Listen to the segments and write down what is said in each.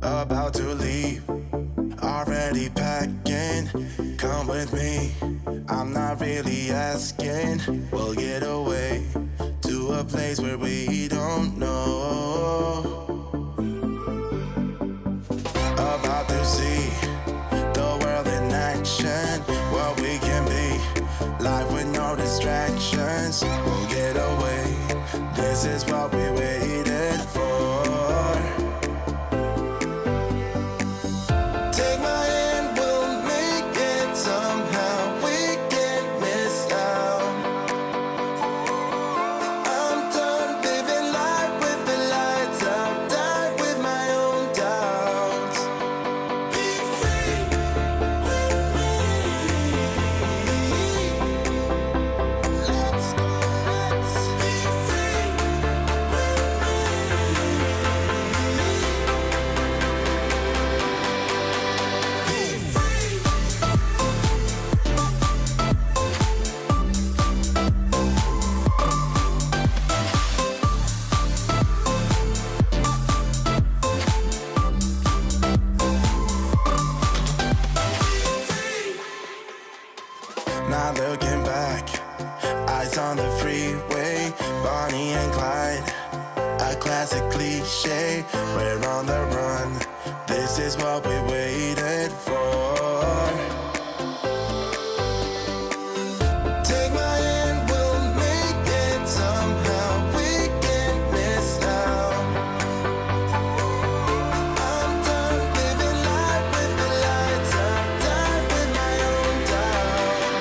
About to leave, already packing. Come with me, I'm not really asking. We'll get away to a place where we don't know. About to see the world in action, what we can be, life with no distractions. We'll get away, this is what we waited for. Take my hand, we'll make it somehow. We can't miss out. I'm done living life with the lights out. Die with my own doubts. Be free with me. Let's go, let's be free with Not looking back, eyes on the freeway, Bonnie and Clyde, a classic cliche. We're on the run, this is what we waited for. Take my hand, we'll make it somehow. We can't miss out. I'm done living life with the lights out. Die with my own doubts.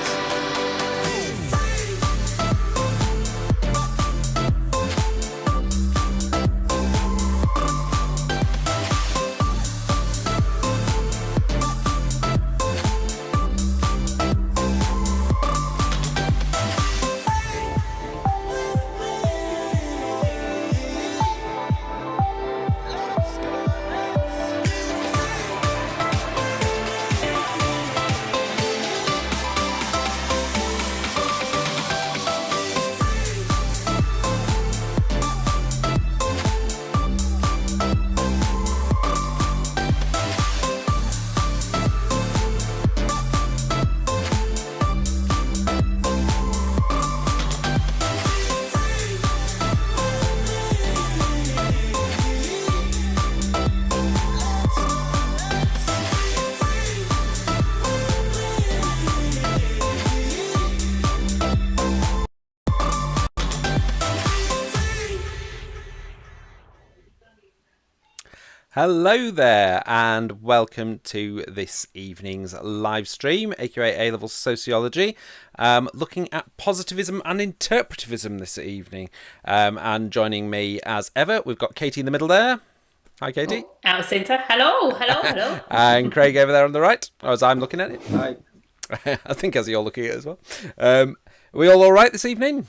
Hello there, and welcome to this evening's live stream, aka A Level Sociology, looking at positivism and interpretivism this evening. And joining me as ever, we've got Katie in the middle there. Hi, Katie. Oh, out of centre. Hello, hello, hello. And Craig over there on the right, as I'm looking at it. Hi. I think as you're looking at it as well. Are we all right this evening?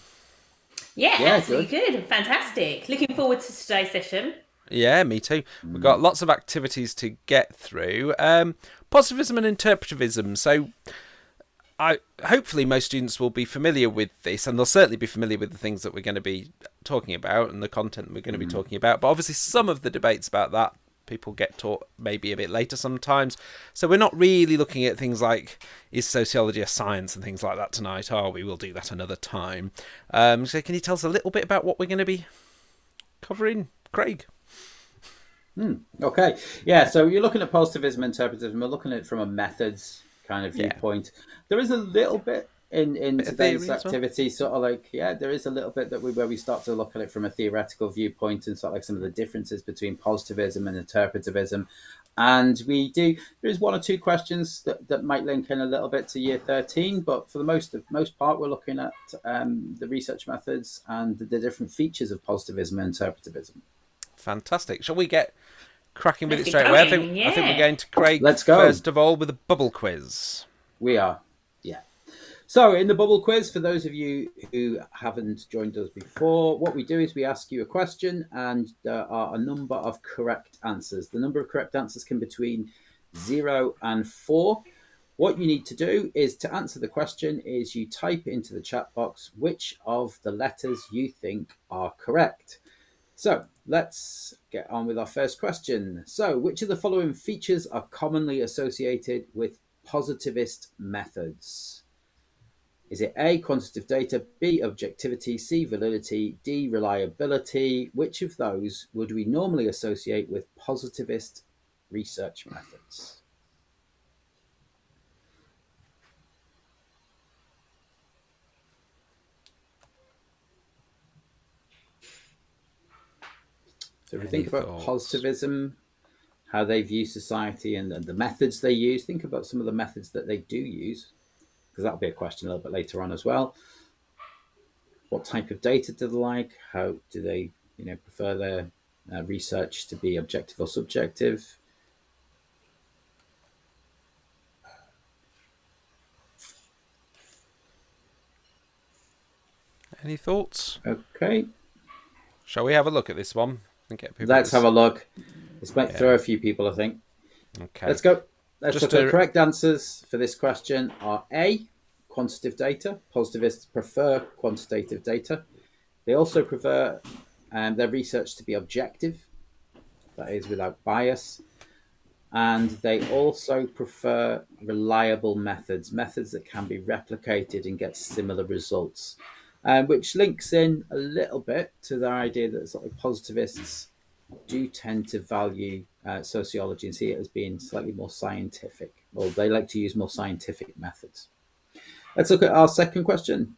Yeah, Yeah, absolutely good. Fantastic. Looking forward to today's session. Yeah, me too. We've got lots of activities to get through. Positivism and interpretivism. So, hopefully most students will be familiar with this, and they'll certainly be familiar with the things that we're going to be talking about and the content we're going to be talking about. But obviously some of the debates about that people get taught maybe a bit later sometimes. So we're not really looking at things like, is sociology a science and things like that tonight? Oh, we will do that another time. So can you tell us a little bit about what we're going to be covering, Craig? Okay. Yeah, so you're looking at positivism interpretivism. We're looking at it from a methods kind of viewpoint. There is a little bit in today's activity, sort of like, there is a little bit that where we start to look at it from a theoretical viewpoint and sort of like some of the differences between positivism and interpretivism. And there is one or two questions that might link in a little bit to year 13, but for the most part, we're looking at the research methods and the different features of positivism and interpretivism. Fantastic. Shall we get cracking with it straight away? I think we're going to Craig Let's go. first of all with a bubble quiz. We are, yeah. So in the bubble quiz, for those of you who haven't joined us before, what we do is we ask you a question and there are a number of correct answers. The number of correct answers can be between 0 and 4. What you need to do is to answer the question is you type into the chat box which of the letters you think are correct. So let's get on with our first question. So, which of the following features are commonly associated with positivist methods? Is it A, quantitative data, B, objectivity, C, validity, D, reliability? Which of those would we normally associate with positivist research methods? So if we think about positivism, how they view society and the methods they use, think about some of the methods that they do use, because that'll be a question a little bit later on as well. What type of data do they like? How do they, prefer their research to be objective or subjective? Any thoughts? Okay. Shall we have a look at this one and get people? Let's have a look. This might throw a few people, I think. Okay. Let's go. Let's look at the correct answers for this question are A, quantitative data. Positivists prefer quantitative data. They also prefer their research to be objective, that is without bias. And they also prefer reliable methods that can be replicated and get similar results, which links in a little bit to the idea that sort of positivists do tend to value sociology and see it as being slightly more scientific, or they like to use more scientific methods. Let's look at our second question.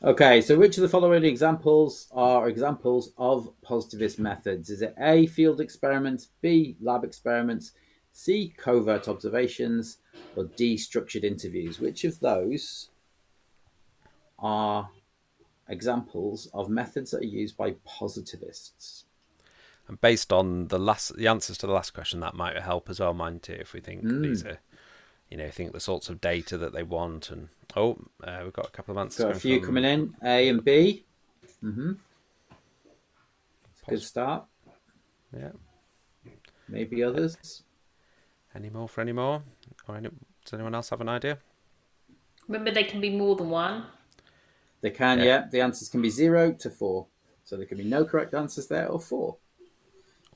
Okay, so which of the following examples are examples of positivist methods? Is it A, field experiments, B, lab experiments, C, covert observations, or D, structured interviews? Which of those are examples of methods that are used by positivists? And based on the answers to the last question, that might help as well, mine too, if we think these are, think the sorts of data that they want. And we've got a couple of answers. Got a few coming in, A and B. Good start. Yeah. Maybe others. Any more for any more? Does anyone else have an idea? Remember, they can be more than one. They can, yeah. The answers can be 0 to 4. So there can be no correct answers there, or 4.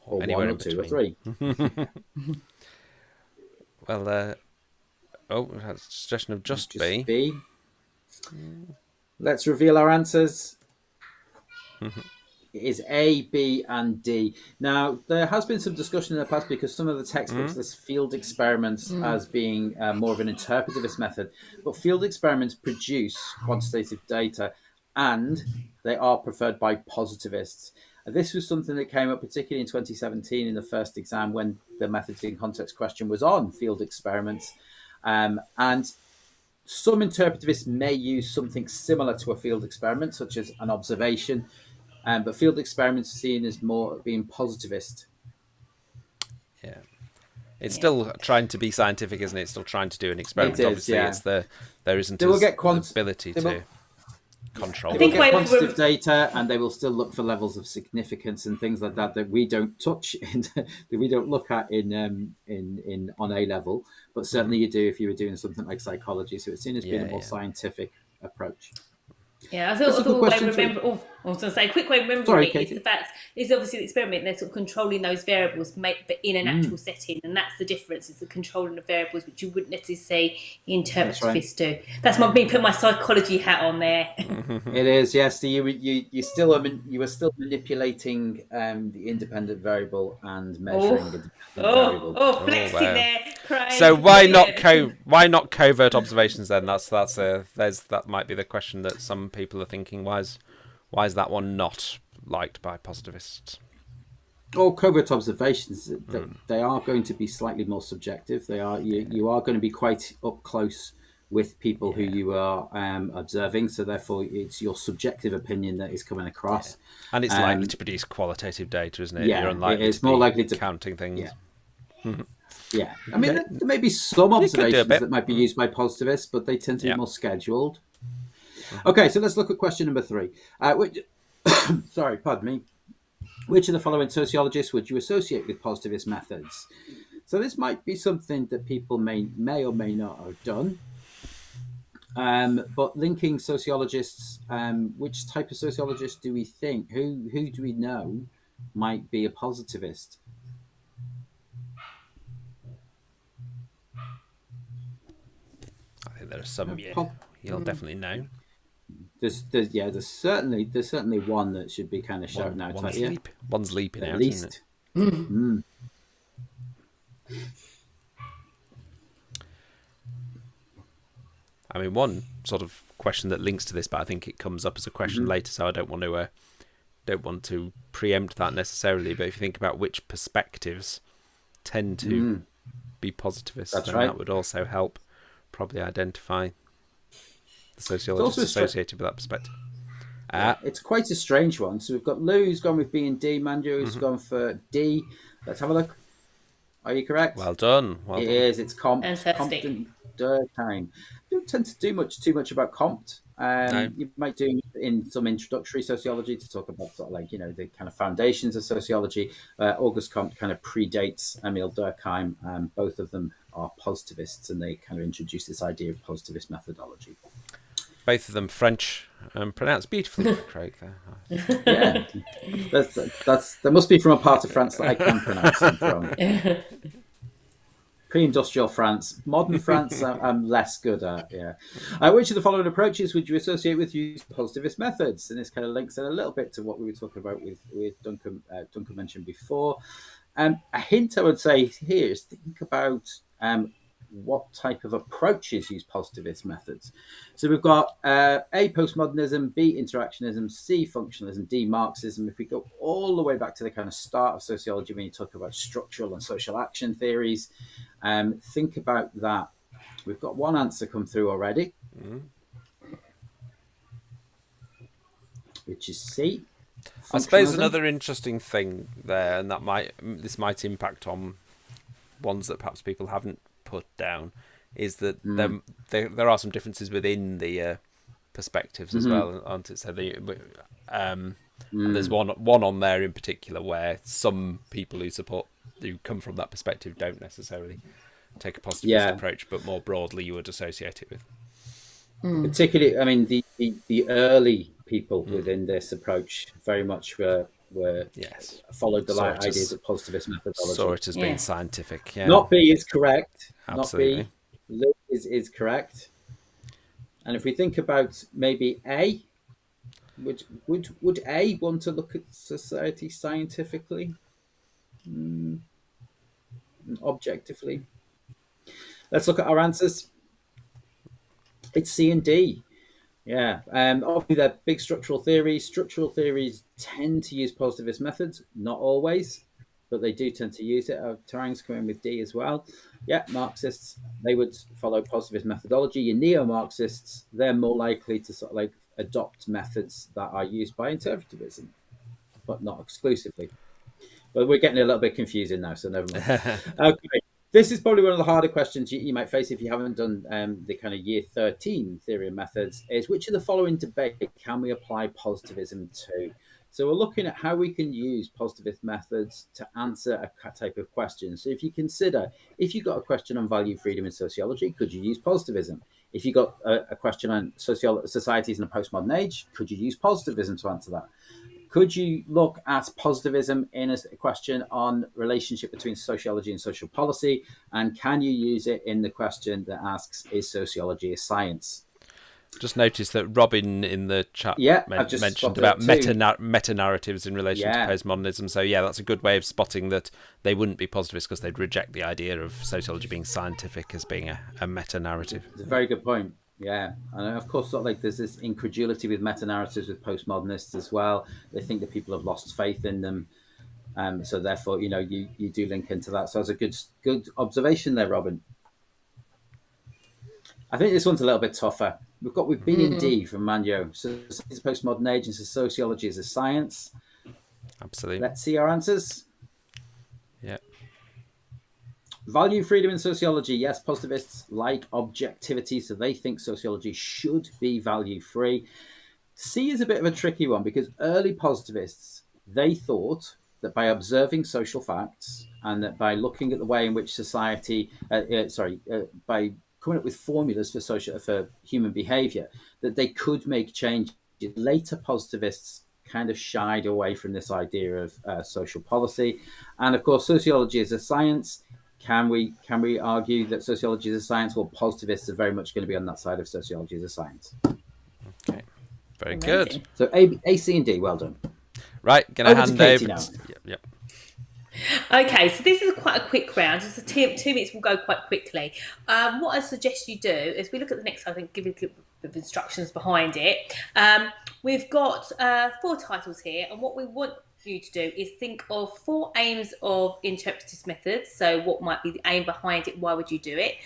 Or 1 or 2 or 3. Well, that's a suggestion of just B. B. Let's reveal our answers. It is A, B, and D. Now, there has been some discussion in the past because some of the textbooks list field experiments as being more of an interpretivist method. But field experiments produce quantitative data, and they are preferred by positivists. This was something that came up particularly in 2017 in the first exam when the methods in context question was on field experiments. And some interpretivists may use something similar to a field experiment, such as an observation, but field experiments are seen as more being positivist. Yeah. It's still trying to be scientific, isn't it? It's still trying to do an experiment. It is, obviously, yeah. it's there isn't They will get the ability to control. They will get quantitative data, and they will still look for levels of significance and things like that we don't touch, that we don't look at in on A level. But certainly you do if you were doing something like psychology. So it's seen as being a more scientific approach. Yeah, I thought a way to remember. I was going to say, a quick way of remembering it is the fact is obviously the experiment. They're sort of controlling those variables, but in an actual setting, and that's the difference. It's the controlling of variables, which you wouldn't necessarily say interpretivists do. That's me putting my psychology hat on there. It is, yes. You were still manipulating the independent variable and measuring the variable. Flexing there, crying. So why not covert observations then? That might be the question that some people are thinking. Why is that one not liked by positivists? Covert observations, they are going to be slightly more subjective. They are you are going to be quite up close with people who you are observing, so therefore it's your subjective opinion that is coming across. Yeah. And it's likely to produce qualitative data, isn't it? Yeah, you're unlikely it's more likely to counting things. Yeah. Yeah, I mean, there may be some observations that might be used by positivists, but they tend to be more scheduled. Okay, so let's look at question number 3. Sorry, pardon me. Which of the following sociologists would you associate with positivist methods? So this might be something that people may or may not have done. But linking sociologists, which type of sociologist do we think? Who do we know might be a positivist? I think there are some you'll definitely know. There's certainly one that should be kind of shouting out. One's leaping at out, least. Isn't it? I mean, one sort of question that links to this, but I think it comes up as a question later, so I don't want to preempt that necessarily. But if you think about which perspectives tend to be positivist, then that would also help probably identify the sociologists associated with that perspective. It's quite a strange one. So we've got Lou who's gone with B and D, Manjo who's gone for D. Let's have a look. Are you correct? Well done. It is. It's Compt. Compt and Durkheim. Don't tend to do too much about Compt. No. You might do in some introductory sociology to talk about sort of like, the kind of foundations of sociology. Auguste Comte kind of predates Emile Durkheim. Both of them are positivists, and they kind of introduce this idea of positivist methodology. Both of them French, pronounced beautifully, Craig. There. Yeah, that must be from a part of France that I can pronounce them from. Pre-industrial France, modern France, I'm less good at. Yeah. Which of the following approaches would you associate with use positivist methods? And this kind of links in a little bit to what we were talking about with Duncan. Duncan mentioned before. A hint I would say here is think about what type of approaches use positivist methods. So we've got A, postmodernism, B, interactionism, C, functionalism, D, Marxism. If we go all the way back to the kind of start of sociology, when you talk about structural and social action theories, think about that. We've got one answer come through already, which is C. I suppose another interesting thing there, and this might impact on ones that perhaps people haven't put down, is that there are some differences within the perspectives as well, aren't it? So there's one on there in particular where some people who come from that perspective don't necessarily take a positivist approach, but more broadly you would associate it with. Particularly, I mean, the early people within this approach very much were followed the ideas of positivist methodology. Saw it as being scientific. Yeah. Not B is correct. Absolutely. Not B is correct. And if we think about maybe A, would A want to look at society scientifically, objectively? Let's look at our answers. It's C and D. Yeah. Obviously, they're big structural theories. Structural theories tend to use positivist methods, not always, but they do tend to use it. Tarang's coming with D as well. Yeah, Marxists, they would follow positivist methodology. Your neo-Marxists, they're more likely to sort of like adopt methods that are used by interpretivism, but not exclusively. But we're getting a little bit confusing now, so never mind. Okay. This is probably one of the harder questions you might face if you haven't done the kind of year 13 theory and methods, is which of the following debate can we apply positivism to? So we're looking at how we can use positivist methods to answer a type of question. So if you consider, if you got a question on value, freedom, and sociology, could you use positivism? If you got a question on societies in a postmodern age, could you use positivism to answer that? Could you look at positivism in a question on relationship between sociology and social policy? And can you use it in the question that asks, is sociology a science? Just noticed that Robin in the chat mentioned about meta-narratives in relation to postmodernism. So that's a good way of spotting that they wouldn't be positivists because they'd reject the idea of sociology being scientific as being a meta-narrative. It's a very good point. Yeah, and of course, sort of like there's this incredulity with meta-narratives with postmodernists as well. They think that people have lost faith in them, so therefore, you do link into that. So it's a good observation there, Robin. I think this one's a little bit tougher. We've got with B and D from Manjo. So it's a postmodern age and sociology is a science. Absolutely. Let's see our answers. Yeah. Value, freedom, and sociology. Yes, positivists like objectivity, so they think sociology should be value-free. C is a bit of a tricky one because early positivists, they thought that by observing social facts and that by looking at the way in which society, by coming up with formulas for human behavior, that they could make changes. Later positivists kind of shied away from this idea of social policy, and of course, sociology is a science. Can we argue that sociology is a science? Well, positivists are very much going to be on that side of sociology as a science. Okay, very Amazing. good. So A, C, and D. Well done. Right, gonna hand over. Now. Yep. Okay, so this is quite a quick round. Just the 2 minutes will go quite quickly. What I suggest you do is we look at the next slide and give you a bit of instructions behind it. We've got 4 titles here, and what we want you to do is think of 4 aims of interpretive methods. So what might be the aim behind it? Why would you do it?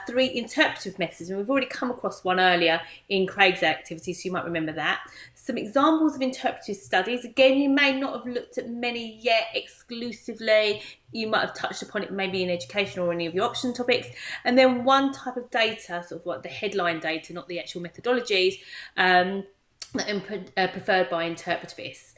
3 interpretive methods, and we've already come across one earlier in Craig's activity, so you might remember that. Some examples of interpretive studies. Again, you may not have looked at many yet exclusively. You might have touched upon it maybe in education or any of your option topics. And then 1 type of data, sort of like the headline data, not the actual methodologies, preferred by interpretivists.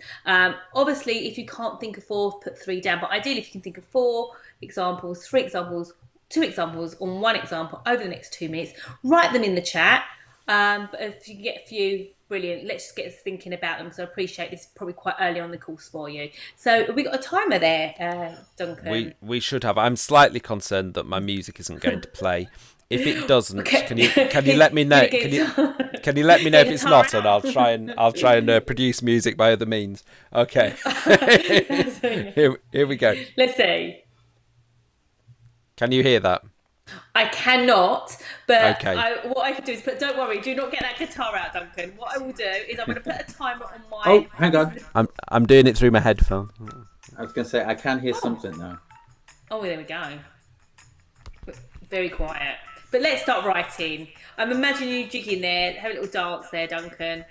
Obviously, if you can't think of 4, put 3 down. But ideally, if you can think of 4 examples, 3 examples, 2 examples, or 1 example over the next 2 minutes, write them in the chat. But if you get a few, brilliant. Let's just get us thinking about them. So I appreciate this probably quite early on the course for you. So have we got a timer there, Duncan? We should have. I'm slightly concerned that my music isn't going to play. If it doesn't, can you let me know? Can you let me know if it's not, and I'll try and produce music by other means. Okay. Here we go. Let's see. Can you hear that? I cannot, but okay. What I can do is don't worry, do not get that guitar out, Duncan. What I will do is I'm going to put a timer on my... Oh, hang on. I'm doing it through my headphone. I was going to say, I can hear something now. Oh, there we go. Very quiet. But let's start writing. I'm imagining you jigging there, have a little dance there, Duncan.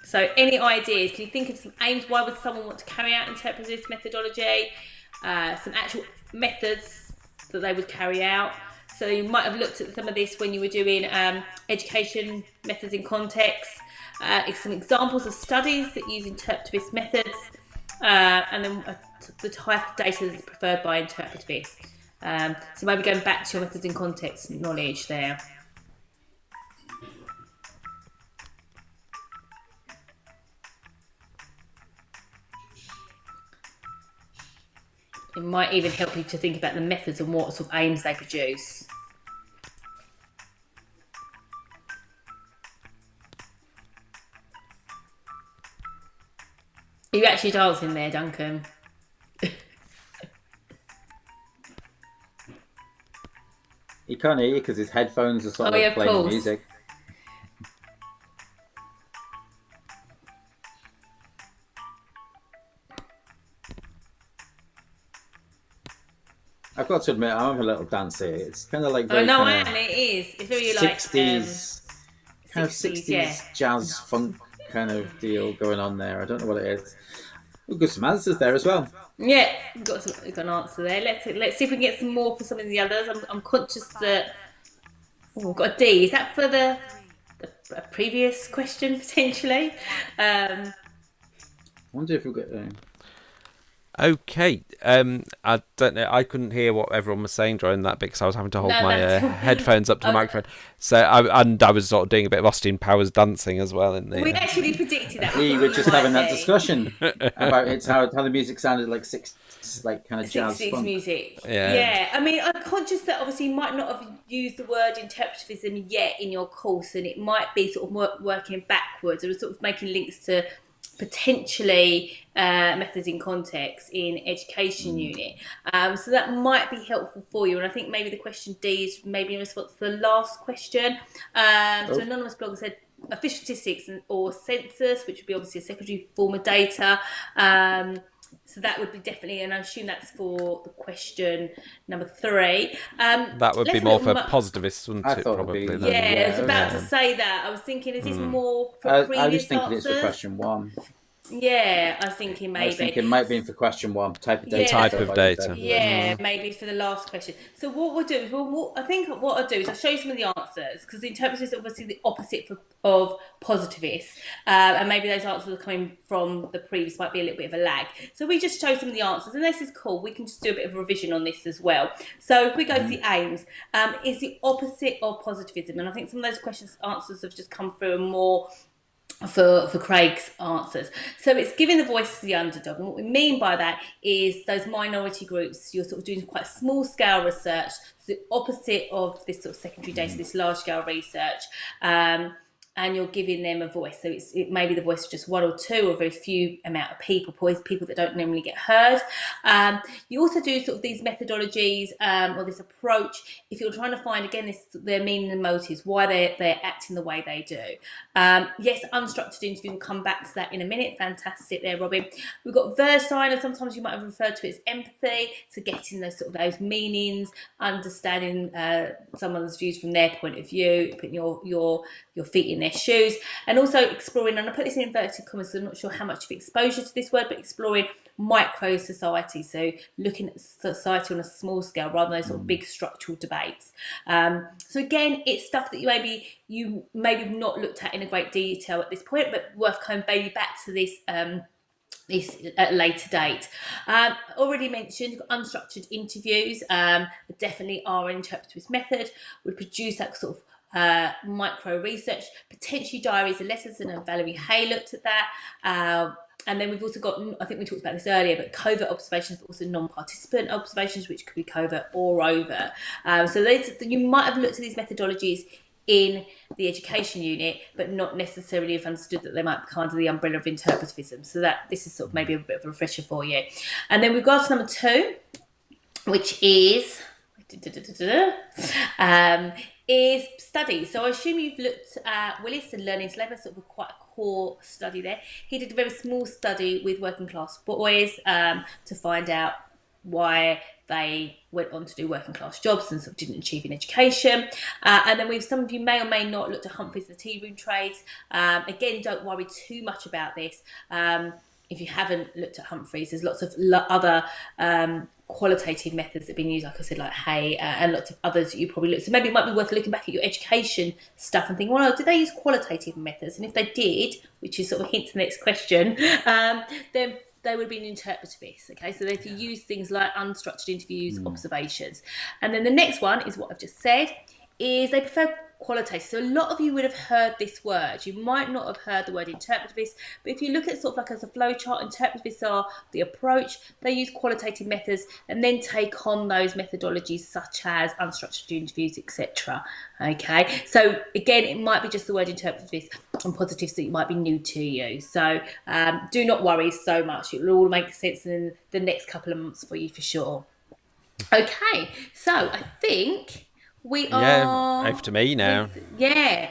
So any ideas? Can you think of some aims? Why would someone want to carry out interpretive methodology? Some actual methods that they would carry out. So you might have looked at some of this when you were doing education methods in context. Some examples of studies that use interpretivist methods, and then the type of data that's preferred by interpretivists. So maybe going back to your methods in context knowledge there. It might even help you to think about the methods and what sort of aims they produce. Are you actually dancing there, Duncan? He can't hear you because his headphones are sort of playing music. I've got to admit, I'm a little dance here. It's kind of like very it is. It's very 60s, like kind of 60s jazz funk kind of deal going on there. I don't know what it is. We've got some answers there as well. Yeah, we've got an answer there. Let's see if we can get some more for some of the others. I'm conscious that we've got a D. Is that for the previous question potentially? I wonder if we've got. Okay, I don't know. I couldn't hear what everyone was saying during that because I was having to hold my headphones up to the microphone. So I was sort of doing a bit of Austin Powers dancing as well. We actually predicted that. We were just having that discussion about how the music sounded like kind of jazz funk music. Yeah. I mean, I'm conscious that obviously you might not have used the word interpretivism yet in your course, and it might be sort of working backwards or sort of making links to potentially methods in context in education unit. So that might be helpful for you. And I think maybe the question D is maybe in response to the last question. So anonymous blogger said official statistics or census, which would be obviously a secondary form of data. So that would be definitely, and I assume that's for the question number 3. That would be more for positivists, wouldn't it? Probably. I was about to say that. I was thinking, is this more for previous I was thinking answers? it's for question 1. Yeah, I was thinking maybe. I was thinking it might be for question 1, type of data. Type of data. Yeah, maybe for the last question. So what we'll do is, I think what I'll do is I'll show you some of the answers, because the interpretivist is obviously the opposite of positivist, and maybe those answers are coming from the previous, might be a little bit of a lag. So we just show some of the answers, and this is cool. We can just do a bit of a revision on this as well. So if we go to the aims, is the opposite of positivism, and I think some of those answers have just come through and more for Craig's answers. So it's giving the voice to the underdog. And what we mean by that is those minority groups, you're sort of doing quite small scale research, so the opposite of this sort of secondary data, this large scale research. And you're giving them a voice. So it may be the voice of just one or two or very few amount of people that don't normally get heard. You also do sort of these methodologies or this approach if you're trying to find, again, their meaning and motives, why they're acting the way they do. Yes, unstructured interview, we'll come back to that in a minute. Fantastic there, Robin. We've got Versine, or sometimes you might have referred to it as empathy, so getting those meanings, understanding someone's views from their point of view, putting your feet in their shoes, and also exploring, and I put this in inverted commas because I'm not sure how much of exposure to this word, but exploring micro society, so looking at society on a small scale rather than those sort of big structural debates. So again, it's stuff that you maybe have not looked at in a great detail at this point, but worth coming maybe back to this at a later date. Already mentioned, you've got unstructured interviews, definitely our interpretivist method would produce that sort of micro research, potentially diaries and letters, and Valerie Hay looked at that. And then we've also got, I think we talked about this earlier, but covert observations, but also non-participant observations, which could be covert or overt. So you might have looked at these methodologies in the education unit, but not necessarily have understood that they might be under the umbrella of interpretivism. So this is sort of maybe a bit of a refresher for you. And then we've got to number 2, which is study. So I assume you've looked at Willis and Learning to Labour, sort of quite a core study there. He did a very small study with working class boys to find out why they went on to do working class jobs and sort of didn't achieve in education. And then some of you may or may not looked at Humphreys and the tea room trades. Again, don't worry too much about this. If you haven't looked at Humphreys, there's lots of other qualitative methods that have been used, like I said, like Hay, and lots of others that you probably looked. So maybe it might be worth looking back at your education stuff and thinking, well, did they use qualitative methods? And if they did, which is sort of a hint to the next question, then they would be an interpretivist. Okay, so if you use things like unstructured interviews, observations. And then the next one is what I've just said, is they prefer qualitative. So a lot of you would have heard this word. You might not have heard the word interpretivist, but if you look at sort of like as a flow chart, interpretivists are the approach. They use qualitative methods and then take on those methodologies such as unstructured interviews, etc. Okay, so again, it might be just the word interpretivist and positives that might be new to you. So do not worry so much. It will all make sense in the next couple of months for you for sure. Okay, so I think we are over to me now.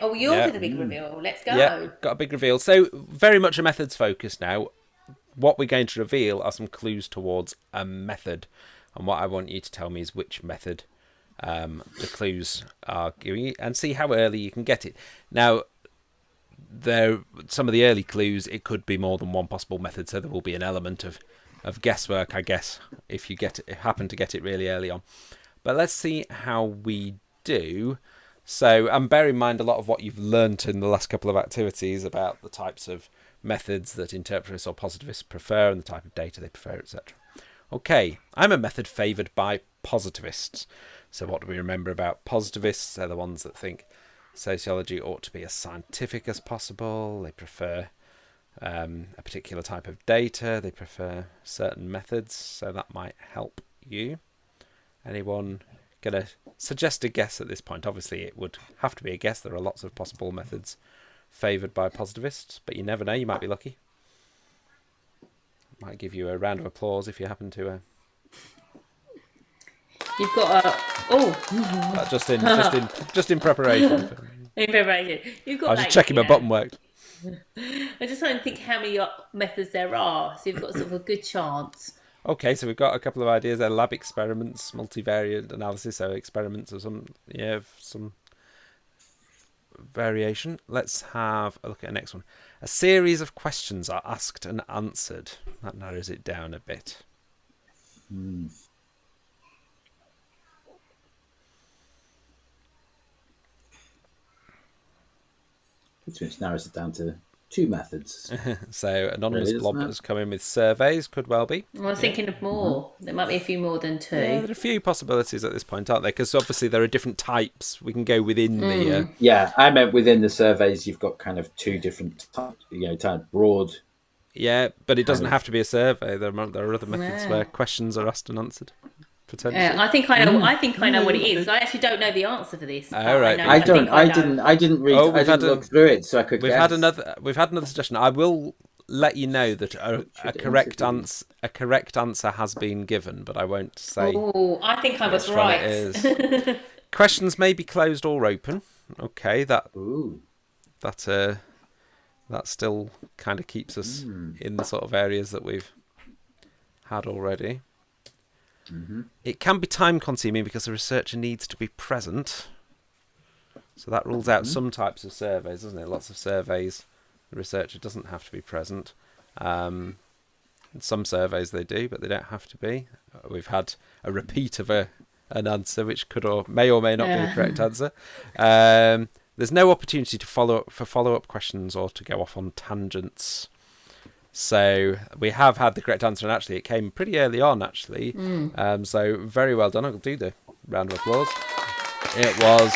Oh, you're doing a big reveal. Let's go. Yeah, got a big reveal. So very much a methods focus now. What we're going to reveal are some clues towards a method, and what I want you to tell me is which method the clues are giving you, and see how early you can get it. Now, some of the early clues, it could be more than one possible method, so there will be an element of guesswork, I guess, if you happen to get it really early on. But let's see how we do. So, and bear in mind a lot of what you've learnt in the last couple of activities about the types of methods that interpretivists or positivists prefer and the type of data they prefer, etc. Okay, I'm a method favoured by positivists. So what do we remember about positivists? They're the ones that think sociology ought to be as scientific as possible. They prefer a particular type of data. They prefer certain methods, so that might help you. Anyone going to suggest a guess at this point? Obviously, it would have to be a guess. There are lots of possible methods favoured by positivists, but you never know. You might be lucky. Might give you a round of applause if you happen to. You've got a just in preparation. In preparation, you've got. I was just checking my button worked. I just trying to think how many methods there are, so you've got sort of a good chance. Okay, so we've got a couple of ideas there. Lab experiments, multivariate analysis, so experiments of some variation. Let's have a look at the next one. A series of questions are asked and answered. That narrows it down a bit. Which narrows it down to 2 methods. So Anonymous Really, Blob has come in with surveys, could well be. I was thinking of more. There might be a few more than 2. Yeah, there are a few possibilities at this point, aren't there? Because obviously there are different types. We can go within the... Yeah, I meant within the surveys, you've got kind of 2 different types, kind of broad. Yeah, but it doesn't have to be a survey. There are other methods where questions are asked and answered. Potentially. I think I know what it is. I actually don't know the answer for this. Oh, right. I didn't read. I didn't look through it, so I could. We've had another suggestion. I will let you know that a correct answer has been given, but I won't say. Oh, I think I was right. It is. Questions may be closed or open. Okay, that still kind of keeps us in the sort of areas that we've had already. It can be time consuming because the researcher needs to be present. So that rules out some types of surveys, doesn't it? Lots of surveys, the researcher doesn't have to be present. In some surveys they do, but they don't have to be. We've had a repeat of an answer, which could or may not be a correct answer. There's no opportunity to follow-up questions or to go off on tangents. So we have had the correct answer, and actually it came pretty early on, actually. So very well done. I'll do the round of applause. It was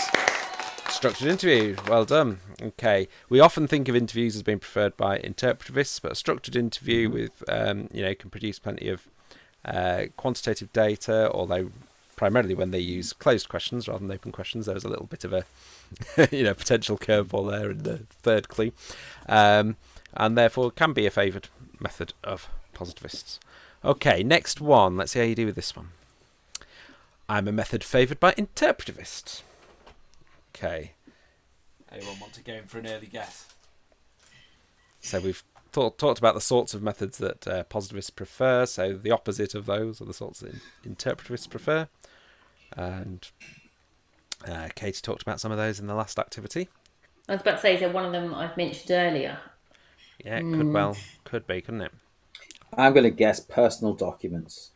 structured interview. Well done. Okay. We often think of interviews as being preferred by interpretivists, but a structured interview with, can produce plenty of quantitative data, although primarily when they use closed questions rather than open questions, there's a little bit of a potential curveball there in the third clue. And therefore can be a favoured method of positivists. Okay, next one. Let's see how you do with this one. I'm a method favoured by interpretivists. Okay. Anyone want to go in for an early guess? So we've talked about the sorts of methods that positivists prefer. So the opposite of those are the sorts that interpretivists prefer. And Katie talked about some of those in the last activity. I was about to say, is there one of them I've mentioned earlier? Yeah, it could be, couldn't it? I'm going to guess personal documents.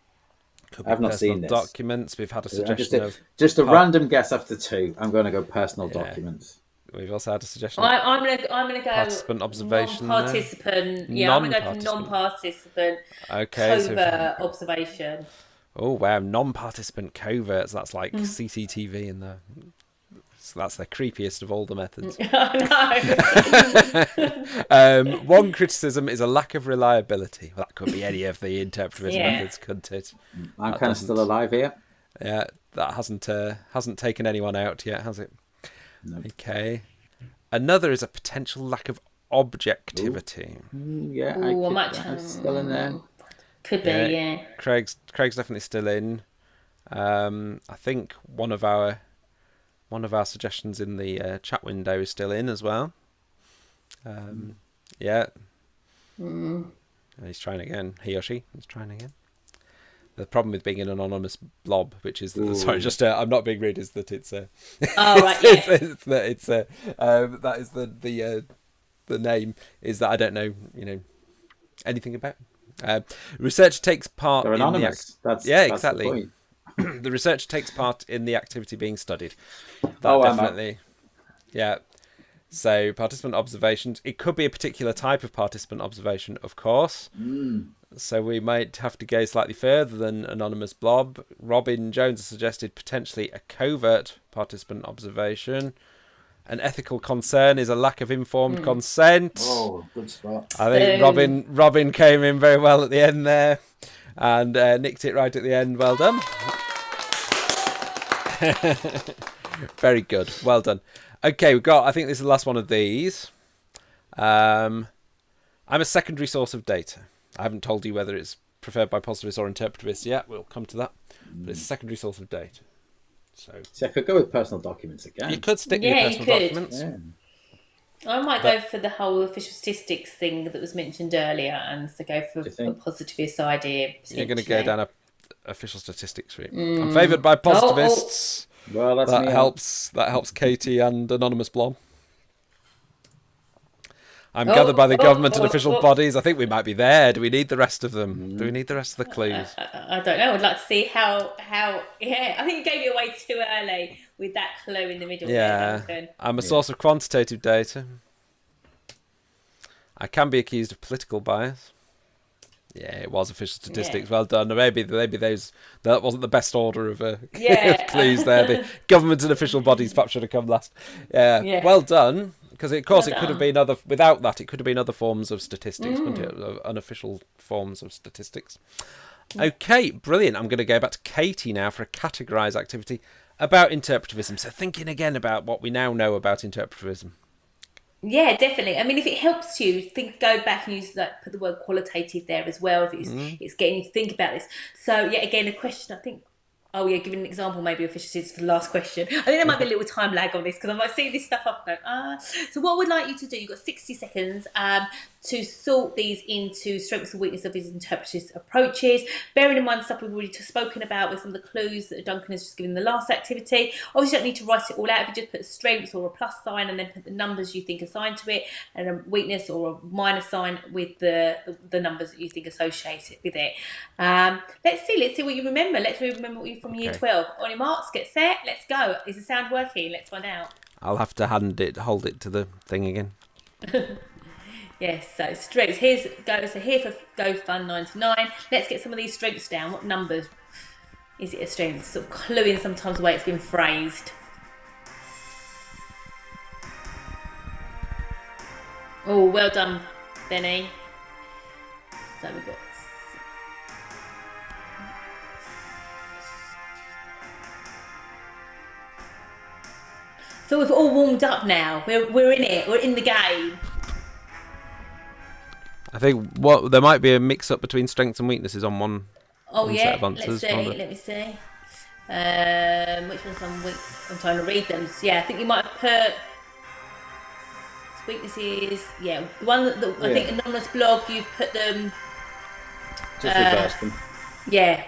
I've not seen this. Documents. We've had a suggestion just a random guess after 2. I'm going to go personal documents. We've also had a suggestion. I'm going to go participant observation. Non-participant. Yeah, I'm going to go for non-participant. Okay. Covert observation. Oh wow, non-participant coverts. That's like CCTV in the. So that's the creepiest of all the methods. I know. One criticism is a lack of reliability. Well, that could be any of the interpretivism methods, couldn't it? I'm kind of still alive here. Yeah, that hasn't taken anyone out yet, has it? No. Okay. Another is a potential lack of objectivity. Yeah, I'm still in there. Could be, yeah. Craig's definitely still in. I think one of our suggestions in the chat window is still in as well. Yeah. He's trying again. He or she is trying again. The problem with being an anonymous blob, which is I'm not being rude, is that it's oh right, yeah. that is the name is that I don't know anything about. Researcher takes part. They're anonymous. That's exactly. The point. The researcher takes part in the activity being studied. That definitely. Yeah. So participant observations. It could be a particular type of participant observation, of course. So we might have to go slightly further than anonymous blob. Robin Jones has suggested potentially a covert participant observation. An ethical concern is a lack of informed consent. Oh, good spot. I think Robin came in very well at the end there and nicked it right at the end. Well done. Very good. Well done. Okay, I think this is the last one of these. I'm a secondary source of data. I haven't told you whether it's preferred by positivists or interpretivists yet. We'll come to that. But it's a secondary source of data. So I could go with personal documents again. You could stick with your personal documents. Yeah. I might go for the whole official statistics thing that was mentioned earlier, and so go for a positivist idea. You're going to go down a official statistics route. I'm favoured by positivists. Well, that helps Katie and anonymous blob. I'm gathered by the government and official bodies. I think we might be there. Do we need the rest of them? Do we need the rest of the clues? I don't know. I'd like to see how. Yeah, I think you gave it away too early with that clue in the middle. Yeah, there, Duncan. I'm a source of quantitative data. I can be accused of political bias. Yeah, it was official statistics. Yeah. Well done. Maybe that wasn't the best order of clues there. The government and official bodies perhaps should have come last. Yeah. Well done. Because of course it could have been other. Without that, it could have been other forms of statistics, couldn't it? Unofficial forms of statistics. Okay, brilliant. I'm going to go back to Katie now for a categorise activity about interpretivism. So thinking again about what we now know about interpretivism. Yeah, definitely. I mean, if it helps you, go back and put the word qualitative there as well. If it's getting you to think about this. So yeah, again, a question I think. Oh yeah, giving an example maybe of efficiencies for the last question. I think there might be a little time lag on this because I might see this stuff up and go, So what would like you to do? You've got 60 seconds to sort these into strengths and weaknesses of his interpretive approaches. Bearing in mind the stuff we've already spoken about with some of the clues that Duncan has just given in the last activity. Obviously you don't need to write it all out. If you just put strengths or a plus sign and then put the numbers you think assigned to it and a weakness or a minus sign with the numbers that you think associated with it. Let's see what you remember. Let's remember what you from year 12. On your marks, get set, let's go. Is the sound working? Let's find out. I'll have to hold it to the thing again. Yes, so strengths. Here for Go Fun 99. Let's get some of these strengths down. What numbers is it a strength? It's sort of cluing sometimes the way it's been phrased. Oh, well done, Benny. So we've got. So we've all warmed up now. We're in it. We're in the game. I think there might be a mix-up between strengths and weaknesses on one. Set of answers. Let me see. Which one's on weak? I'm trying to read them. So, yeah, I think you might have put weaknesses. Yeah, the one that I think anonymous blog. You've put them. Just reverse them. Yeah.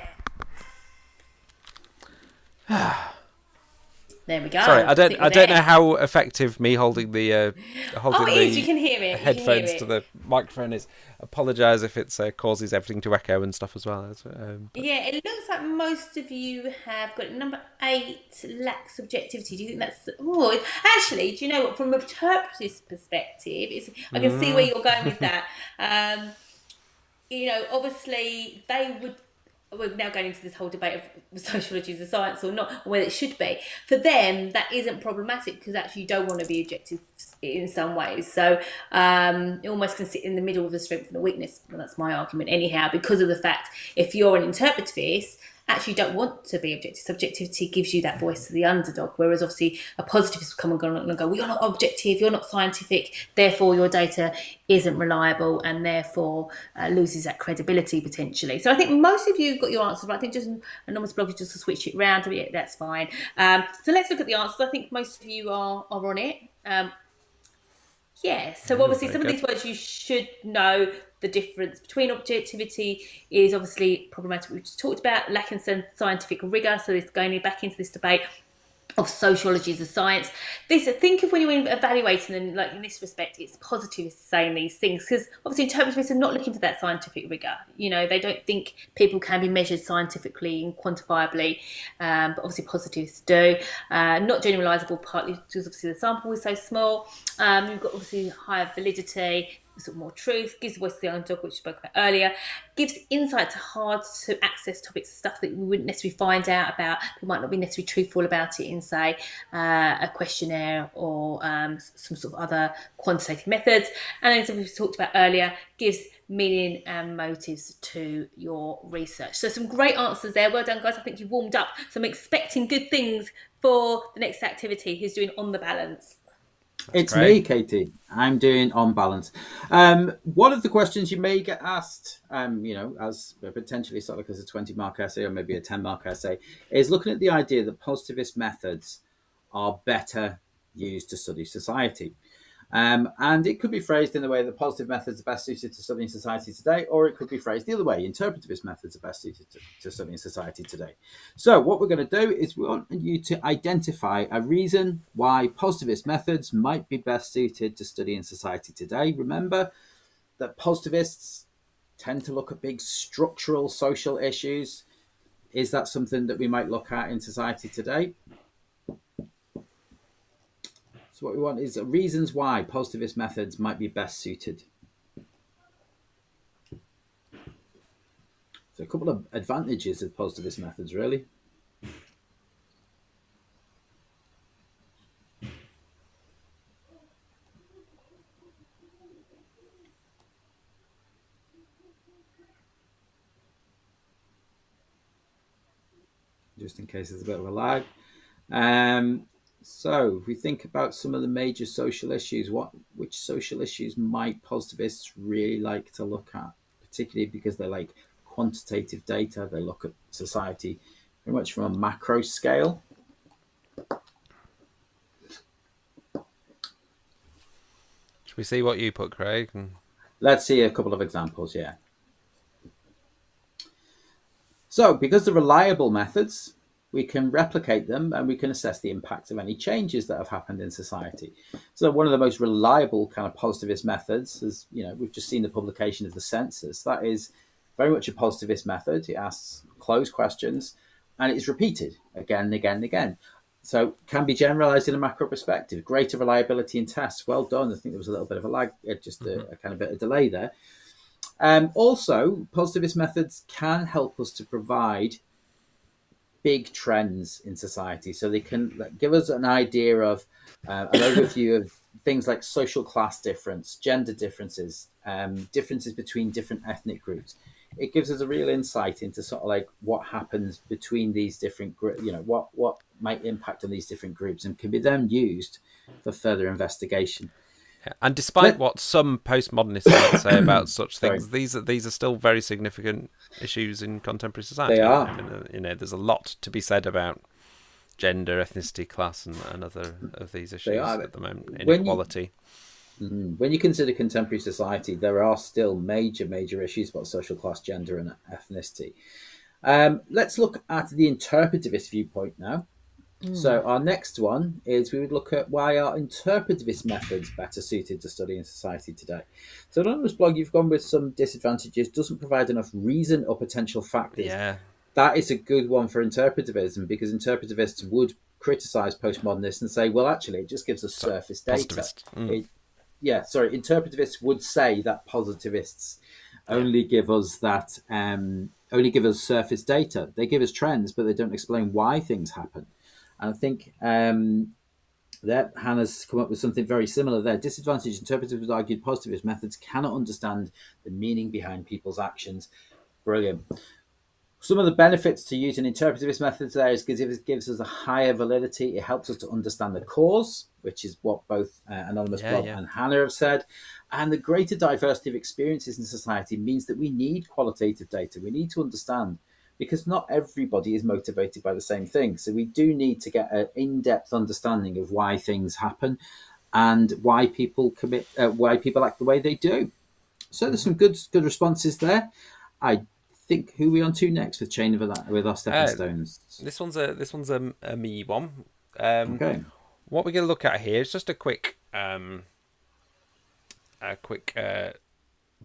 There we go. Sorry, I don't know how effective me holding the you can hear it. Headphones to the microphone is. Apologise if it causes everything to echo and stuff as well. Yeah, it looks like most of you have got number 8, lack subjectivity. Do you think that's? Oh, actually, do you know what? From a interpretive perspective, I can see where you're going with that. Obviously they would. We're now going into this whole debate of sociology is a science or not, or whether it should be. For them, that isn't problematic because actually you don't want to be objective in some ways. So it almost can sit in the middle of the strength and the weakness. Well, that's my argument anyhow, because of the fact if you're an interpretivist, actually don't want to be objective. Subjectivity gives you that voice to the underdog, whereas obviously a positivist will come and go, well, you're not objective, you're not scientific, therefore your data isn't reliable and therefore loses that credibility potentially. So I think most of you got your answers, but I think just anonymous blog is just to switch it round a bit, that's fine. So let's look at the answers. I think most of you are on it. So obviously some of these words you should know. The difference between objectivity is obviously problematic. We just talked about lacking some scientific rigour. So it's going back into this debate of sociology as a science. Think of when you're evaluating them, like in this respect, it's positivists saying these things because obviously interpretivists are not looking for that scientific rigour. They don't think people can be measured scientifically and quantifiably, but obviously positivists do. Not generalisable, partly because obviously the sample is so small. You've got obviously higher validity. Sort of more truth, gives voice to the underdog, which we spoke about earlier, gives insight to hard to access topics, stuff that we wouldn't necessarily find out about, we might not be necessarily truthful about it in, say, a questionnaire or some sort of other quantitative methods. And then, as we talked about earlier, gives meaning and motives to your research. So some great answers there. Well done, guys. I think you've warmed up. So I'm expecting good things for the next activity. Who's doing on the balance? It's me, Katie. I'm doing on balance. One of the questions you may get asked, as potentially sort of like as a 20-mark essay or maybe a 10-mark essay, is looking at the idea that positivist methods are better used to study society. And it could be phrased in the way that positive methods are best suited to studying society today, or it could be phrased the other way. Interpretivist methods are best suited to studying society today. So what we're going to do is we want you to identify a reason why positivist methods might be best suited to studying society today. Remember that positivists tend to look at big structural social issues. Is that something that we might look at in society today? So what we want is reasons why positivist methods might be best suited. So a couple of advantages of positivist methods, really. Just in case there's a bit of a lag. So if we think about some of the major social issues, which social issues might positivists really like to look at, particularly because they like quantitative data. They look at society very much from a macro scale. Should we see what you put, Craig? Let's see a couple of examples, yeah. So because they're reliable methods, we can replicate them and we can assess the impact of any changes that have happened in society. So one of the most reliable kind of positivist methods is, we've just seen the publication of the census. That is very much a positivist method. It asks closed questions and it's repeated again and again and again. So can be generalized in a macro perspective. Greater reliability in tests. Well done. I think there was a little bit of a lag, just a kind of bit of delay there. Also, positivist methods can help us to provide big trends in society. So they can give us an idea of an overview of things like social class difference, gender differences, differences between different ethnic groups. It gives us a real insight into sort of like what happens between these different groups, what might impact on these different groups, and can be then used for further investigation. And despite what some postmodernists might say about such things, these are still very significant issues in contemporary society. They are. I mean, there's a lot to be said about gender, ethnicity, class, and other of these issues at the moment. Inequality. When you consider contemporary society, there are still major issues about social class, gender, and ethnicity. Let's look at the interpretivist viewpoint now. So our next one is we would look at why are interpretivist methods better suited to studying society today. So Anonymous Blog, you've gone with some disadvantages, doesn't provide enough reason or potential factors. Yeah. That is a good one for interpretivism, because interpretivists would criticize postmodernists and say, well, actually, it just gives us surface data. Interpretivists would say that positivists only give us that, only give us surface data. They give us trends, but they don't explain why things happen. And I think that Hannah's come up with something very similar there. Disadvantaged interpreters argued positivist methods cannot understand the meaning behind people's actions. Brilliant. Some of the benefits to using interpretivist methods there is because it gives us a higher validity. It helps us to understand the cause, which is what both Anonymous Bob and Hannah have said. And the greater diversity of experiences in society means that we need qualitative data. We need to understand, because not everybody is motivated by the same thing. So we do need to get an in-depth understanding of why things happen and why people why people act the way they do. So there's some good responses there. I think who are we on to next with with our stepping stones? This one's a me one. Okay. What we're going to look at here is just a quick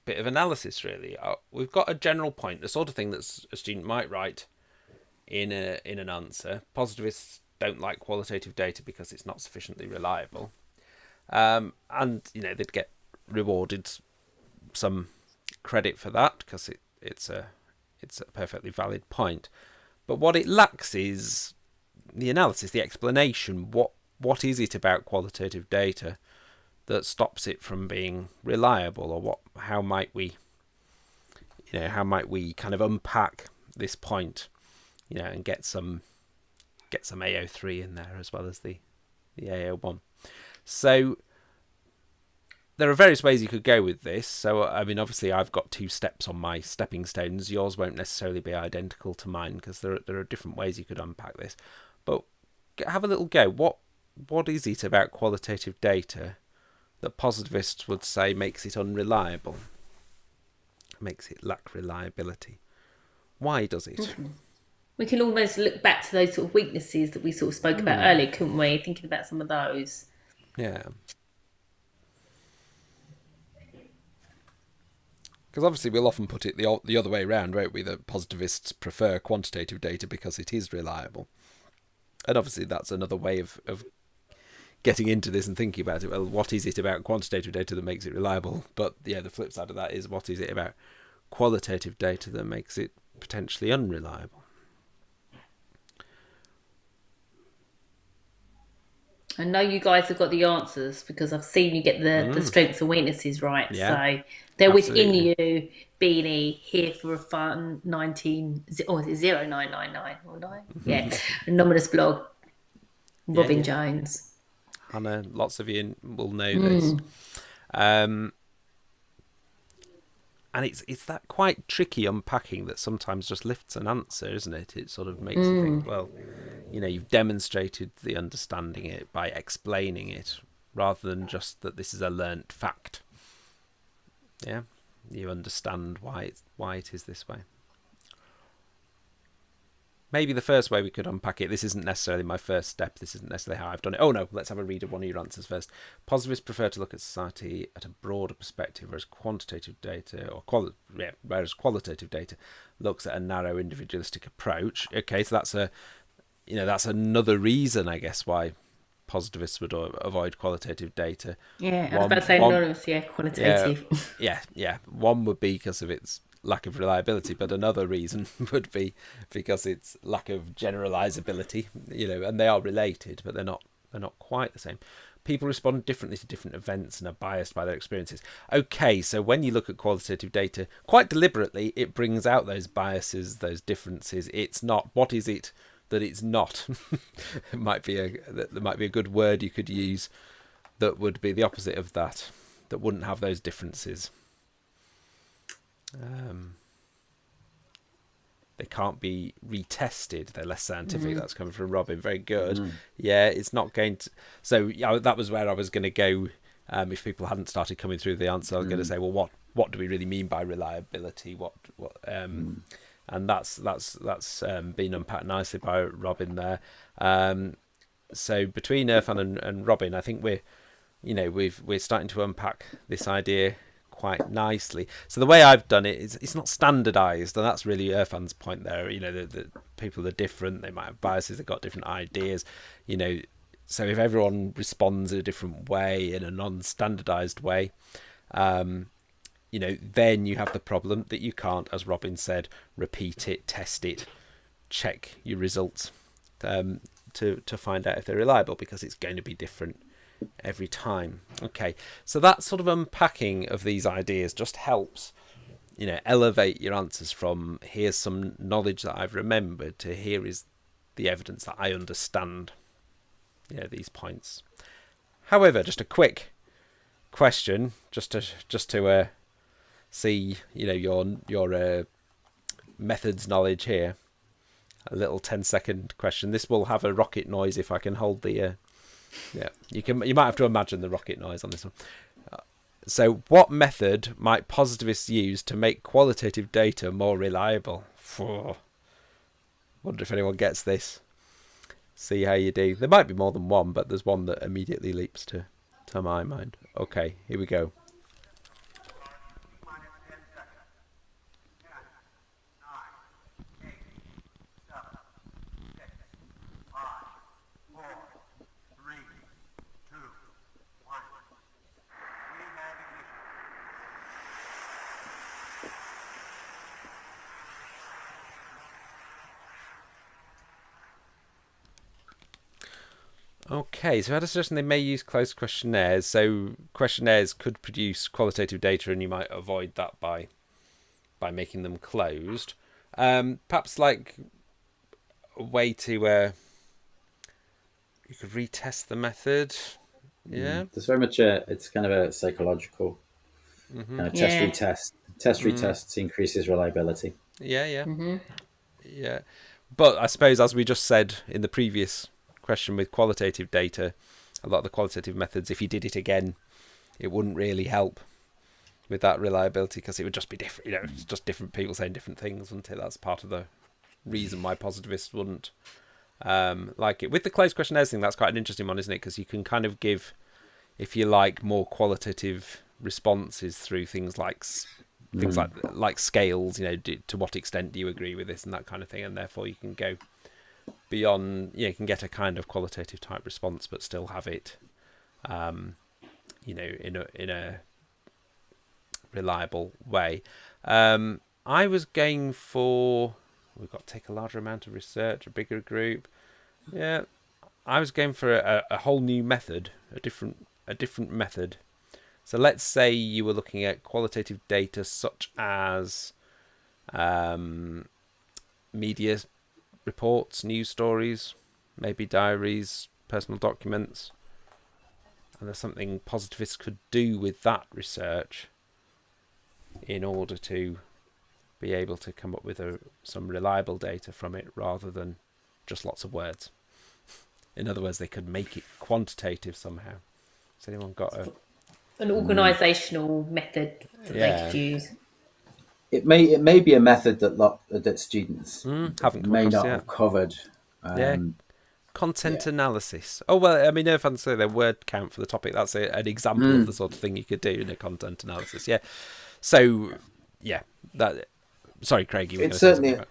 bit of analysis, really. We've got a general point, the sort of thing that a student might write in an answer. Positivists don't like qualitative data because it's not sufficiently reliable, and they'd get rewarded some credit for that because it's a perfectly valid point. But what it lacks is the analysis, the explanation. What is it about qualitative data that stops it from being reliable, or how might we kind of unpack this point, and get some AO3 in there as well as the AO1. So there are various ways you could go with this. So I mean, obviously I've got 2 steps on my stepping stones. Yours won't necessarily be identical to mine because there are different ways you could unpack this. But have a little go. What is it about qualitative data that positivists would say makes it unreliable, makes it lack reliability. Why does it? We can almost look back to those sort of weaknesses that we sort of spoke about earlier, couldn't we? Thinking about some of those. Yeah. Because obviously we'll often put it the other way around, won't we? That positivists prefer quantitative data because it is reliable. And obviously that's another way of getting into this and thinking about it. Well, what is it about quantitative data that makes it reliable? But yeah, the flip side of that is, what is it about qualitative data that makes it potentially unreliable? I know you guys have got the answers because I've seen you get the strengths and weaknesses right. Yeah, so they're absolutely. within you. Beanie, here for a fun 19 or is it 0999 or 9? Yeah, anonymous blog. Robin Jones. Hannah, lots of you will know this. And it's that quite tricky unpacking that sometimes just lifts an answer, isn't it? It sort of makes you think, well, you've demonstrated the understanding it by explaining it, rather than just that this is a learnt fact. Yeah, you understand why it is this way. Maybe the first way we could unpack it, this isn't necessarily my first step, this isn't necessarily how I've done it. Oh no, let's have a read of one of your answers first. Positivists prefer to look at society at a broader perspective, whereas qualitative data looks at a narrow individualistic approach. Okay, so that's another reason, I guess, why positivists would avoid qualitative data. Yeah, I was about to say anonymous, qualitative. Yeah. One would be because of its lack of reliability, but another reason would be because it's lack of generalizability, and they are related, but they're not quite the same. People respond differently to different events and are biased by their experiences. Okay, so when you look at qualitative data, quite deliberately, it brings out those biases, those differences. It's not, what is it that it's not? There might be a good word you could use that would be the opposite of that wouldn't have those differences. They can't be retested. They're less scientific. That's coming from Robin. Very good. Yeah, it's not going to. So that was where I was going to go. If people hadn't started coming through the answer, I was going to say, well, what do we really mean by reliability? And that's been unpacked nicely by Robin there. So between Irfan and Robin, I think we're starting to unpack this idea quite nicely. So the way I've done it is, it's not standardized, and that's really Irfan's point there. The people are different, they might have biases, they've got different ideas, so if everyone responds in a different way, in a non-standardized way, then you have the problem that you can't, as Robin said, repeat it, test it, check your results to find out if they're reliable, because it's going to be different every time. Okay, so that sort of unpacking of these ideas just helps elevate your answers from here's some knowledge that I've remembered to here is the evidence that I understand these points. However, just a quick question, just to see your methods knowledge here. A little 10-second question. This will have a rocket noise if I can hold the you might have to imagine the rocket noise on this one. So what method might positivists use to make qualitative data more reliable? Wonder if anyone gets this. See how you do. There might be more than one, but there's one that immediately leaps to my mind. Okay, here we go. Okay, so I had a suggestion they may use closed questionnaires. So questionnaires could produce qualitative data, and you might avoid that by making them closed. Perhaps like a way to you could retest the method. Yeah, there's very much it's kind of a psychological kind of test retest. Test retests increases reliability. Yeah. Yeah, but I suppose, as we just said in the previous question with qualitative data, a lot of the qualitative methods, if you did it again it wouldn't really help with that reliability, because it would just be different. It's just different people saying different things, wouldn't it? That's part of the reason why positivists wouldn't like it. With the closed questionnaires thing, that's quite an interesting one, isn't it? Because you can kind of give, if you like, more qualitative responses through things like scales. To what extent do you agree with this and that kind of thing, and therefore you can go beyond. You can get a kind of qualitative type response, but still have it, in a reliable way. I was going for, we've got to take a larger amount of research, a bigger group. Yeah, I was going for a whole new method, a different method. So let's say you were looking at qualitative data such as media reports, news stories, maybe diaries, personal documents. And there's something positivists could do with that research in order to be able to come up with some reliable data from it, rather than just lots of words. In other words, they could make it quantitative somehow. Has anyone got an organisational method they could use? It may be a method that students may not have covered. Content analysis. Oh, well, I mean, if I say their word count for the topic, that's an example of the sort of thing you could do in a content analysis. Yeah. So, sorry, Craig, you were going to say something about.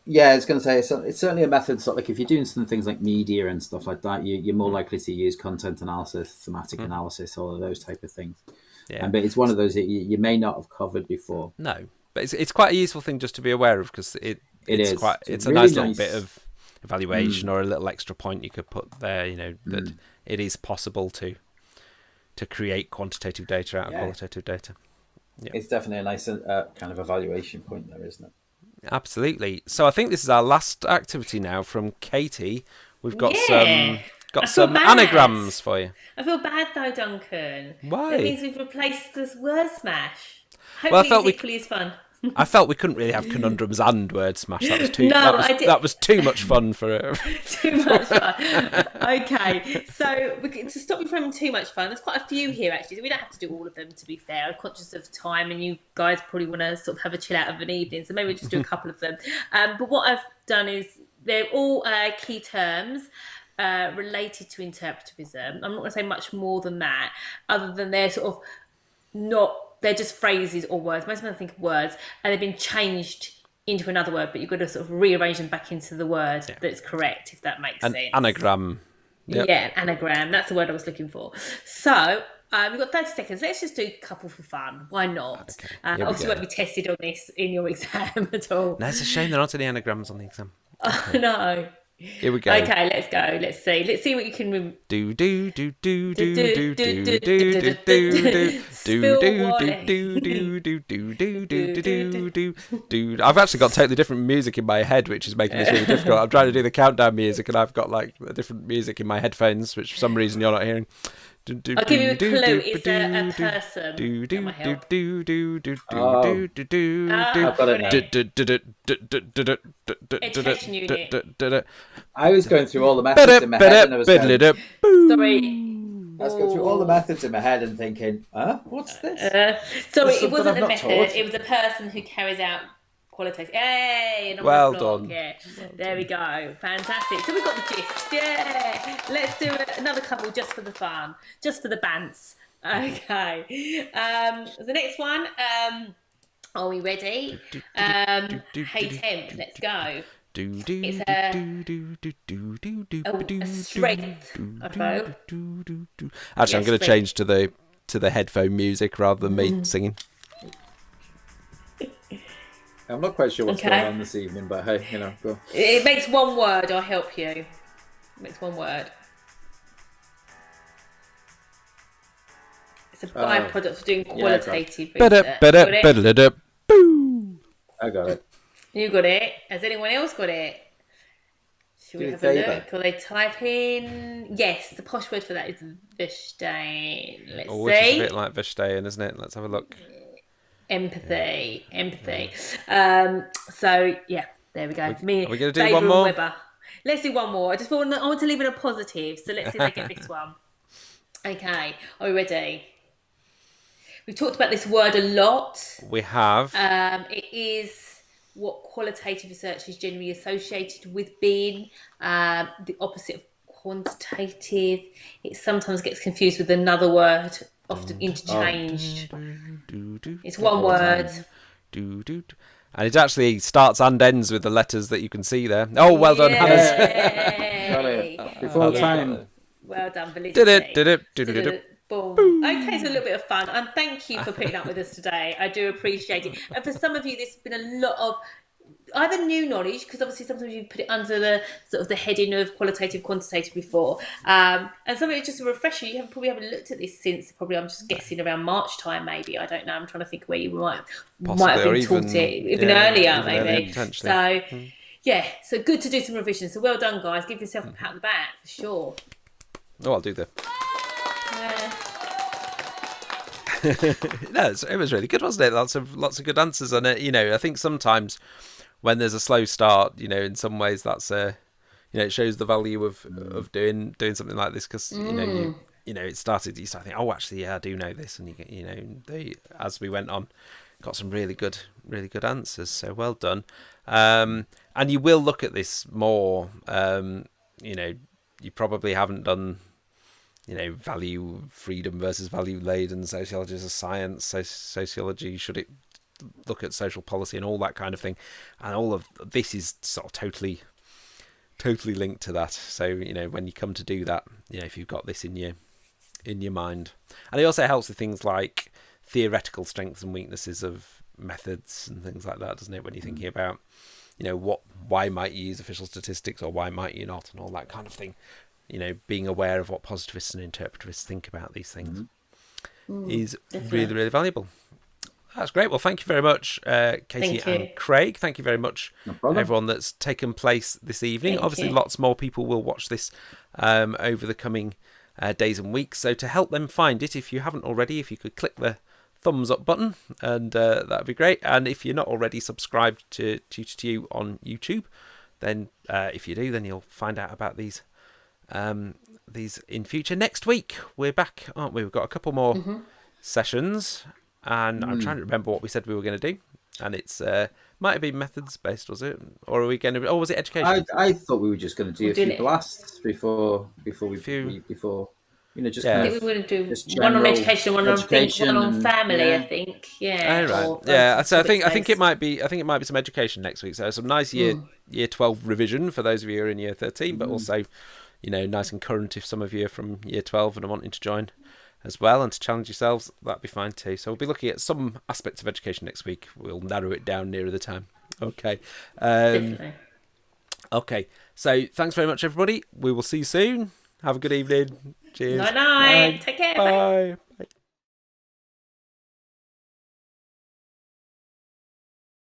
Yeah, I was going to say it's certainly a method. Sort of like if you're doing some things like media and stuff like that, you're more likely to use content analysis, thematic analysis, all of those type of things. Yeah. But it's one of those that you may not have covered before. No, but it's quite a useful thing just to be aware of, because it's a really nice little bit of evaluation or a little extra point you could put there. That it is possible to create quantitative data out of qualitative data. Yeah. It's definitely a nice kind of evaluation point there, isn't it? Absolutely. So I think this is our last activity now from Katie. We've got some anagrams for you. I feel bad though, Duncan. Why? That means we've replaced this word smash. Hopefully it's equally as fun. I felt we couldn't really have conundrums and word smash. That was too. That was too much fun for it. Too much fun. Okay, so to stop you from having too much fun, there's quite a few here actually. So we don't have to do all of them. To be fair, I'm conscious of time, and you guys probably want to sort of have a chill out of an evening, so maybe we'll just do a couple of them. But what I've done is they're all key terms related to interpretivism. I'm not going to say much more than that, other than they're sort of not. They're just phrases or words. Most of them think of words, and they've been changed into another word, but you've got to sort of rearrange them back into the word that's correct, if that makes sense. Anagram. Yep. Yeah, anagram. That's the word I was looking for. So we've got 30 seconds. Let's just do a couple for fun. Why not? Okay. Obviously, you won't be tested on this in your exam at all. No, it's a shame there aren't any anagrams on the exam. Okay. No. Here we go. Okay, let's go. Let's see what you can do do do do do do do do do do do do. I've actually got totally different music in my head, which is making this really difficult. I'm trying to do the countdown music, and I've got like a different music in my headphones, which for some reason you're not hearing. I'll give you a clue. It's a person. That might help. I've got it now. Education unit. I was going through all the methods in my head, and I was going, Sorry. I was going through all the methods in my head and thinking, what's this? Sorry, it wasn't a method. It was a person who carries out qualitative. Hey, well done. Yeah. There we go. Fantastic. So we've got the gist. Yeah. Let's do another couple just for the fun, just for the bants. Okay. The next one. Are we ready? Hey Temp, let's go. It's a strength. Actually, I'm going to change to the headphone music rather than me singing. I'm not quite sure what's going on this evening, but hey, go. It makes one word. I'll help you. It makes one word. It's a byproduct of doing qualitative research. I got it. You got it. Has anyone else got it? Should we have a look? Or they type in? Yes, the posh word for that is Verstehen. Let's see. Which is a bit like Verstehen, isn't it? Let's have a look. Empathy. So yeah, there we go. Are we going to do one more? Weber. Let's do one more. I want to leave it a positive, so let's see if I get this one. Okay, are we ready? We've talked about this word a lot. We have. It is what qualitative research is generally associated with being, the opposite of quantitative. It sometimes gets confused with another word, often interchanged. It's one word. And it actually starts and ends with the letters that you can see there. Oh, well done, Hannah's. Got it. Before time. Well done, validity. Did it. Boom. Okay, so a little bit of fun. And thank you for putting up with us today. I do appreciate it. And for some of you, there's been a lot of either new knowledge, because obviously sometimes you put it under the sort of the heading of qualitative, quantitative before, and some of it's just a refresher. You probably haven't looked at this since probably, I'm just guessing, around March time, maybe. I don't know. I'm trying to think where you might have been taught it even earlier, maybe. So yeah, so good to do some revision. So well done, guys. Give yourself a pat on the back for sure. Oh, I'll do that. No, it was really good, wasn't it? Lots of good answers, and I think sometimes when there's a slow start, in some ways that's it shows the value of doing something like this, because it started. You start thinking, oh, actually, yeah, I do know this, and you get, as we went on, got some really good answers. So well done. And you will look at this more. You probably haven't done. Value freedom versus value laden, sociology as a science, sociology, should it look at social policy and all that kind of thing, and all of this is sort of totally linked to that. So when you come to do that, if you've got this in your mind, and it also helps with things like theoretical strengths and weaknesses of methods and things like that, doesn't it, when you're thinking about why might you use official statistics or why might you not, and all that kind of thing. Being aware of what positivists and interpretivists think about these things is really, really valuable. That's great. Well, thank you very much, Katie and Craig. Thank you very much, everyone that's taken place this evening. Obviously, lots more people will watch this over the coming days and weeks. So to help them find it, if you haven't already, if you could click the thumbs up button, and that'd be great. And if you're not already subscribed to Tutor to You on YouTube, then if you do, then you'll find out about these in future. Next week we're back, aren't we? We've got a couple more sessions, and I'm trying to remember what we said we were going to do, and it's might have been methods based, was it, or are we going to, or was it education? I thought we were just going to do a few blasts before we just I think we were going to do one on education, one on family. I think, So I think it might be some education next week. So some nice year 12 revision for those of you who are in year 13, but also nice and current if some of you are from year 12 and are wanting to join as well and to challenge yourselves. That'd be fine too. So we'll be looking at some aspects of education next week. We'll narrow it down nearer the time. Okay. Definitely. Okay. So thanks very much, everybody. We will see you soon. Have a good evening. Cheers. Night. Take care. Bye.